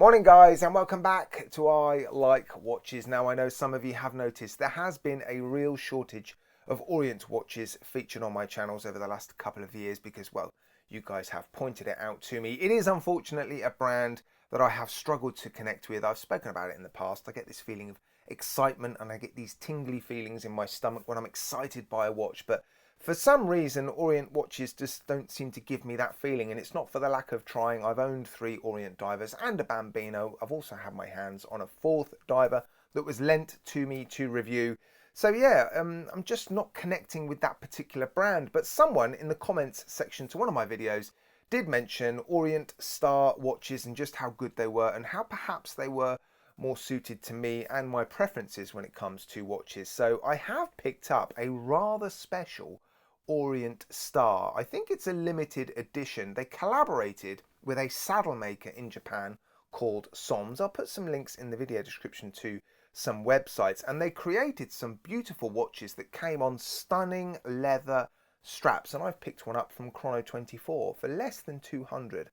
Morning guys, and welcome back to I Like Watches. Now I know some of you have noticed there has been a real shortage of Orient watches featured on my channels over the last couple of years because, well, you guys have pointed it out to me. It is unfortunately a brand that I have struggled to connect with. I've spoken about it in the past. I get this feeling of excitement and I get these tingly feelings in my stomach when I'm excited by a watch, but for some reason, Orient watches just don't seem to give me that feeling, and it's not for the lack of trying. I've owned 3 Orient divers and a Bambino. I've also had my hands on a 4th diver that was lent to me to review. So yeah, I'm just not connecting with that particular brand. But someone in the comments section to one of my videos did mention Orient Star watches and just how good they were and how perhaps they were more suited to me and my preferences when it comes to watches. So I have picked up a rather special Orient Star. I think it's a limited edition. They collaborated with a saddle maker in Japan called Somès. I'll put some links in the video description to some websites, and they created some beautiful watches that came on stunning leather straps, and I've picked one up from Chrono24 for less than £250.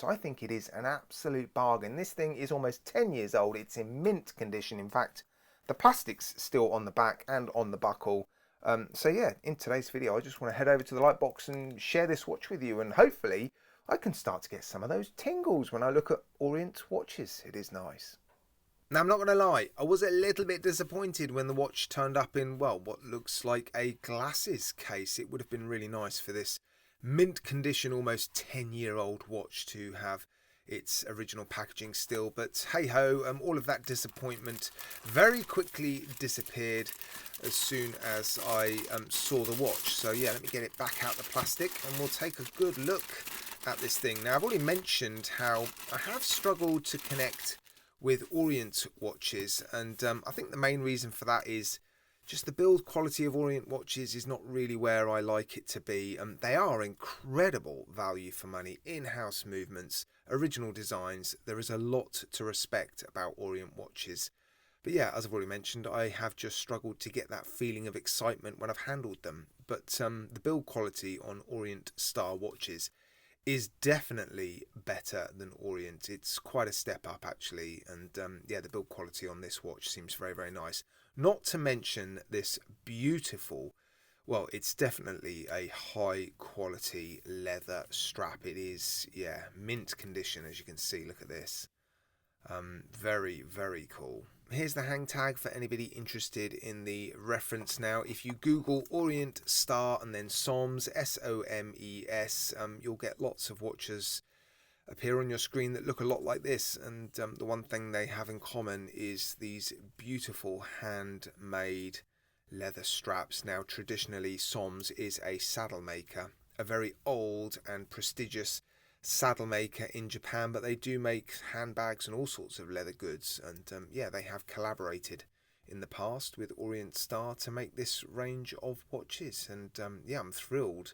I think it is an absolute bargain. This thing is almost 10 years old. It's in mint condition. In fact, the plastic's still on the back and on the buckle. So yeah, in today's video, I just want to head over to the light box and share this watch with you, and hopefully I can start to get some of those tingles when I look at Orient watches. It is nice. Now, I'm not going to lie, I was a little bit disappointed when the watch turned up in, well, what looks like a glasses case. It would have been really nice for this mint condition, almost 10-year-old watch to have its original packaging still, but hey ho, all of that disappointment very quickly disappeared as soon as I saw the watch. So yeah, let me get it back out the plastic and we'll take a good look at this thing. Now, I've already mentioned how I have struggled to connect with Orient watches, and I think the main reason for that is just the build quality of Orient watches is not really where I like it to be. They are incredible value for money, in-house movements, original designs. There is a lot to respect about Orient watches. But yeah, as I've already mentioned, I have just struggled to get that feeling of excitement when I've handled them. But the build quality on Orient Star watches is definitely better than Orient. It's quite a step up actually, and yeah, the build quality on this watch seems very, very nice. Not to mention this beautiful, well, it's definitely a high quality leather strap. It is, yeah, mint condition, as you can see. Look at this. Very, very cool. Here's the hang tag for anybody interested in the reference. Now, if you Google Orient Star and then Somès, S-O-M-E-S, you'll get lots of watches appear on your screen that look a lot like this, and the one thing they have in common is these beautiful handmade leather straps. Now, traditionally, Somès is a saddle maker, a very old and prestigious saddle maker in Japan, but they do make handbags and all sorts of leather goods, and yeah, they have collaborated in the past with Orient Star to make this range of watches, and yeah, I'm thrilled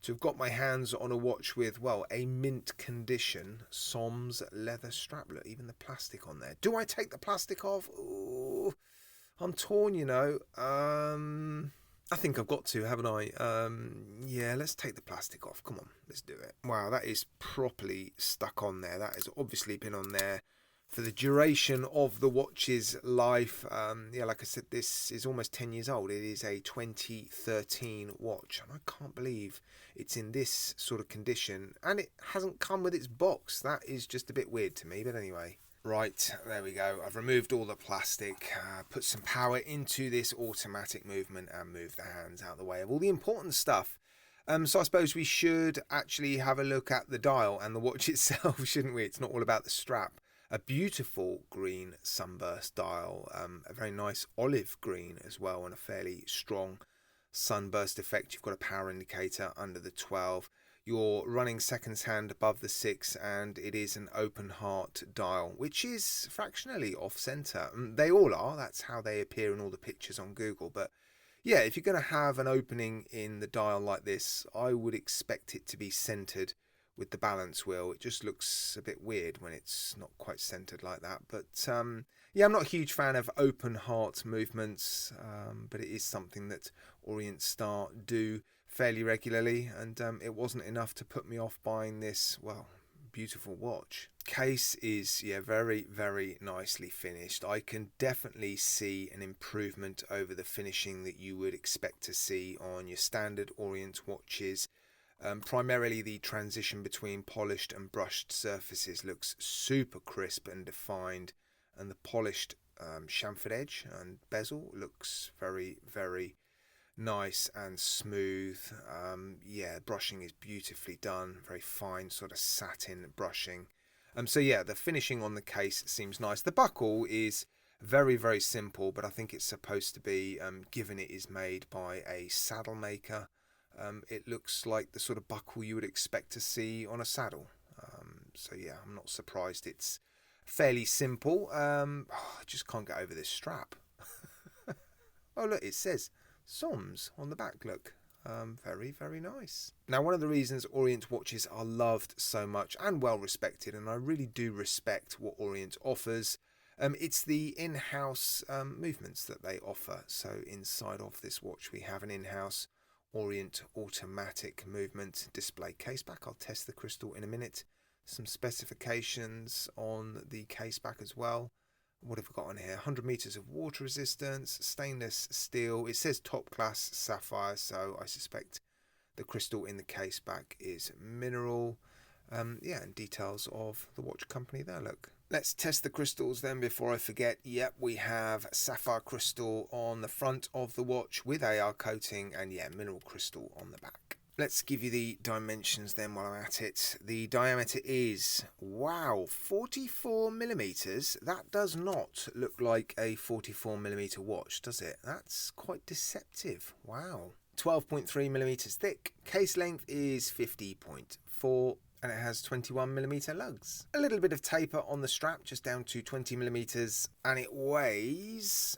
to have got my hands on a watch with, well, a mint condition Somès leather strap. Look, even the plastic on there. Do I take the plastic off? Ooh, I'm torn, you know. I think I've got to, haven't I? Yeah, let's take the plastic off. Come on, let's do it. Wow, that is properly stuck on there. That has obviously been on there for the duration of the watch's life. Yeah, like I said, this is almost 10 years old. It is a 2013 watch, and I can't believe it's in this sort of condition, and it hasn't come with its box. That is just a bit weird to me, but anyway. Right, there we go. I've removed all the plastic, put some power into this automatic movement and moved the hands out of the way of all the important stuff. So I suppose we should actually have a look at the dial and the watch itself, shouldn't we? It's not all about the strap. A beautiful green sunburst dial, a very nice olive green as well, and a fairly strong sunburst effect. You've got a power indicator under the 12. You're running seconds hand above the 6, and it is an open heart dial, which is fractionally off center. They all are. That's how they appear in all the pictures on Google. But yeah, if you're going to have an opening in the dial like this, I would expect it to be centered with the balance wheel. It just looks a bit weird when it's not quite centered like that. But yeah, I'm not a huge fan of open heart movements, but it is something that Orient Star do fairly regularly, and it wasn't enough to put me off buying this, well, beautiful watch. Case is, yeah, very, very nicely finished. I can definitely see an improvement over the finishing that you would expect to see on your standard Orient watches. Primarily the transition between polished and brushed surfaces looks super crisp and defined, and the polished chamfered edge and bezel looks very, very nice and smooth. Yeah, brushing is beautifully done, very fine sort of satin brushing. So yeah, the finishing on the case seems nice. The buckle is very, very simple, but I think it's supposed to be, given it is made by a saddle maker, it looks like the sort of buckle you would expect to see on a saddle. So yeah, I'm not surprised it's fairly simple. I just can't get over this strap. Oh look, it says Somès on the back, look. Very, very nice. Now, one of the reasons Orient watches are loved so much and well respected, and I really do respect what Orient offers, it's the in-house movements that they offer. So inside of this watch we have an in-house Orient automatic movement display caseback. I'll test the crystal in a minute. Some specifications on the caseback as well. What have we got on here? 100 meters of water resistance, stainless steel. It says top class sapphire, so I suspect the crystal in the case back is mineral. Yeah, and details of the watch company there, look. Let's test the crystals then before I forget. Yep, we have sapphire crystal on the front of the watch with AR coating, and yeah, mineral crystal on the back. Let's give you the dimensions then while I'm at it. The diameter is, wow, 44 millimeters. That does not look like a 44 millimeter watch, does it? That's quite deceptive. Wow. 12.3 millimeters thick. Case length is 50.4, and it has 21 millimeter lugs. A little bit of taper on the strap, just down to 20 millimeters, and it weighs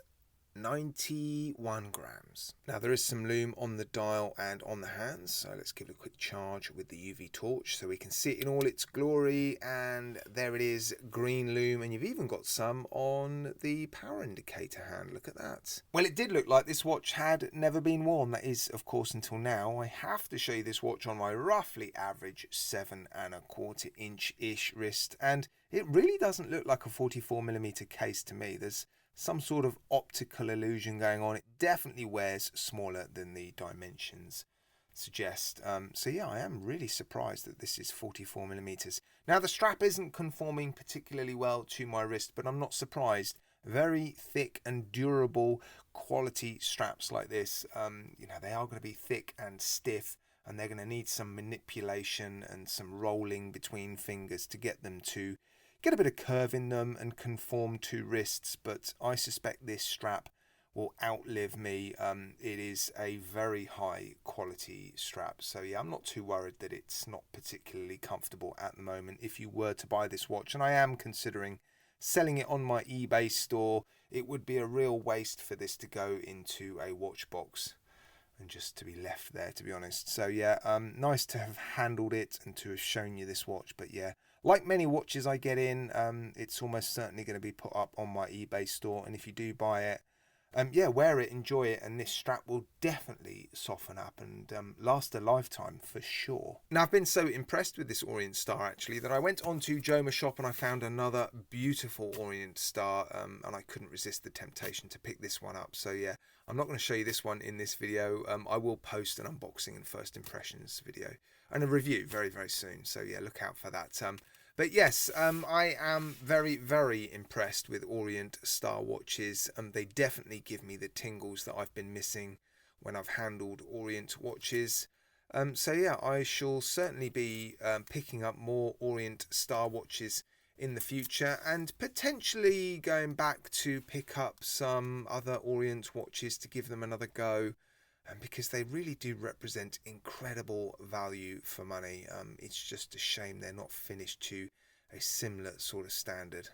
91 grams. Now there is some lume on the dial and on the hands, so let's give it a quick charge with the UV torch so we can see it in all its glory. And there it is, green lume, and you've even got some on the power indicator hand. Look at that. Well, it did look like this watch had never been worn. That is, of course, until now. I have to show you this watch on my roughly average 7¼ inch-ish wrist, and it really doesn't look like a 44 millimeter case to me. There's some sort of optical illusion going on. It definitely wears smaller than the dimensions suggest. So yeah, I am really surprised that this is 44 millimeters. Now the strap isn't conforming particularly well to my wrist, but I'm not surprised. Very thick and durable quality straps like this, you know, they are going to be thick and stiff, and they're going to need some manipulation and some rolling between fingers to get them to get a bit of curve in them and conform to wrists. But I suspect this strap will outlive me. It is a very high quality strap, so yeah, I'm not too worried that it's not particularly comfortable at the moment. If you were to buy this watch, and I am considering selling it on my eBay store, it would be a real waste for this to go into a watch box and just to be left there, to be honest. So yeah, nice to have handled it and to have shown you this watch. But yeah, like many watches I get in, it's almost certainly going to be put up on my eBay store, and if you do buy it, yeah, wear it, enjoy it, and this strap will definitely soften up and last a lifetime for sure. Now, I've been so impressed with this Orient Star actually that I went on to Jomashop and I found another beautiful Orient Star, and I couldn't resist the temptation to pick this one up. So yeah, I'm not going to show you this one in this video. I will post an unboxing and first impressions video and a review very, very soon. So yeah, look out for that. But yes, I am very, very impressed with Orient Star watches. They definitely give me the tingles that I've been missing when I've handled Orient watches. So yeah, I shall certainly be picking up more Orient Star watches in the future, and potentially going back to pick up some other Orient watches to give them another go. Because they really do represent incredible value for money. It's just a shame they're not finished to a similar sort of standard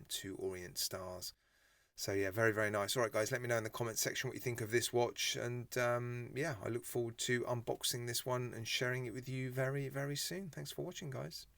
to Orient Stars. So yeah, very, very nice. All right, guys, let me know in the comment section what you think of this watch. And yeah, I look forward to unboxing this one and sharing it with you very, very soon. Thanks for watching, guys.